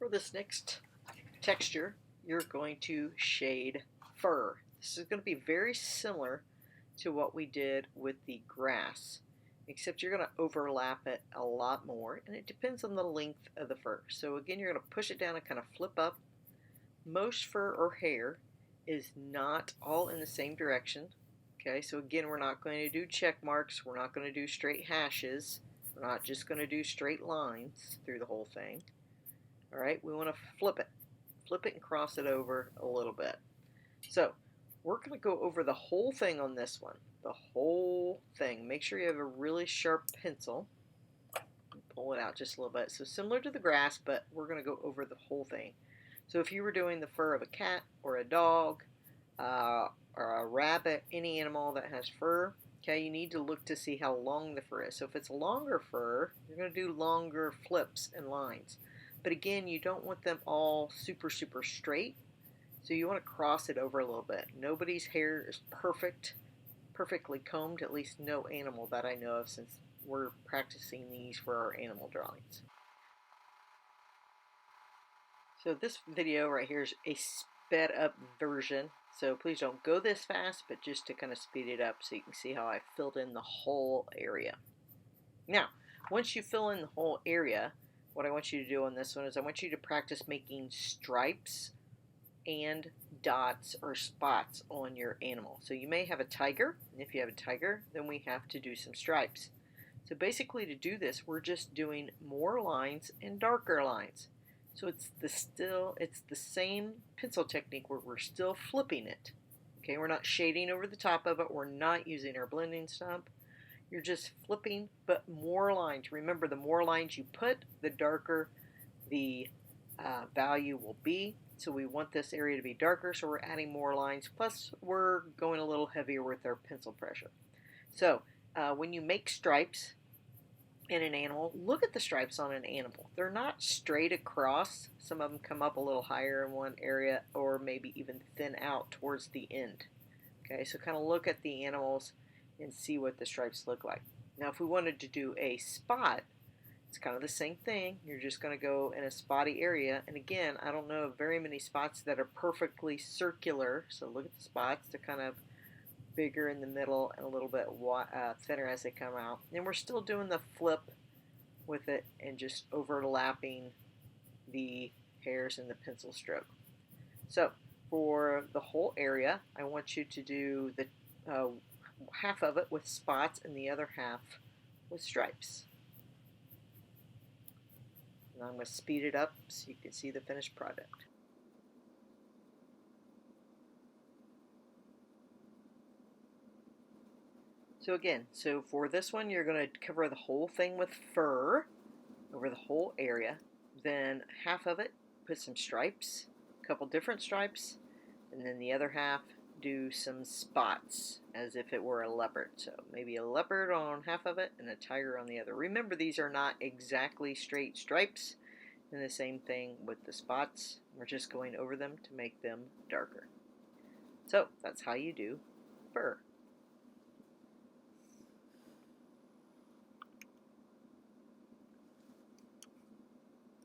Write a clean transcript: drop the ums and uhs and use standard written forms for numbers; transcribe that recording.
For this next texture, you're going to shade fur. This is going to be very similar to what we did with the grass, except you're going to overlap it a lot more, and it depends on the length of the fur. So again, you're going to push it down and kind of flip up. Most fur or hair is not all in the same direction. Okay, so again, we're not going to do check marks. We're not going to do straight hashes. We're not just going to do straight lines through the whole thing. All right, we want to flip it. Flip it and cross it over a little bit. So we're going to go over the whole thing on this one. The whole thing. Make sure you have a really sharp pencil. Pull it out just a little bit. So similar to the grass, but we're going to go over the whole thing. So if you were doing the fur of a cat or a dog or a rabbit, any animal that has fur, okay, you need to look to see how long the fur is. So if it's longer fur, you're going to do longer flips and lines. But again, you don't want them all super straight. So you want to cross it over a little bit. Nobody's hair is perfectly combed, at least no animal that I know of, since we're practicing these for our animal drawings. So this video right here is a sped up version. So please don't go this fast, but just to kind of speed it up so you can see how I filled in the whole area. Now, once you fill in the whole area, what I want you to do on this one is I want you to practice making stripes and dots or spots on your animal. So you may have a tiger, and if you have a tiger, then we have to do some stripes. So basically to do this, we're just doing more lines and darker lines. So it's the same pencil technique where we're still flipping it. Okay, we're not shading over the top of it. We're not using our blending stump. You're just flipping, but more lines. Remember, the more lines you put, the darker the value will be. So we want this area to be darker, so we're adding more lines. Plus, we're going a little heavier with our pencil pressure. So when you make stripes in an animal, look at the stripes on an animal. They're not straight across. Some of them come up a little higher in one area, or maybe even thin out towards the end. Okay, so kind of look at the animals and see what the stripes look like. Now if we wanted to do a spot, it's kind of the same thing. You're just going to go in a spotty area, and again, I don't know of very many spots that are perfectly circular, so look at the spots. They're kind of bigger in the middle and a little bit thinner as they come out. And we're still doing the flip with it and just overlapping the hairs in the pencil stroke. So for the whole area, I want you to do the half of it with spots and the other half with stripes. And I'm going to speed it up so you can see the finished product. So again, for this one, you're going to cover the whole thing with fur over the whole area. Then half of it, put some stripes, a couple different stripes, and then the other half, do some spots as if it were a leopard. So maybe a leopard on half of it and a tiger on the other. Remember, these are not exactly straight stripes. And the same thing with the spots. We're just going over them to make them darker. So that's how you do fur.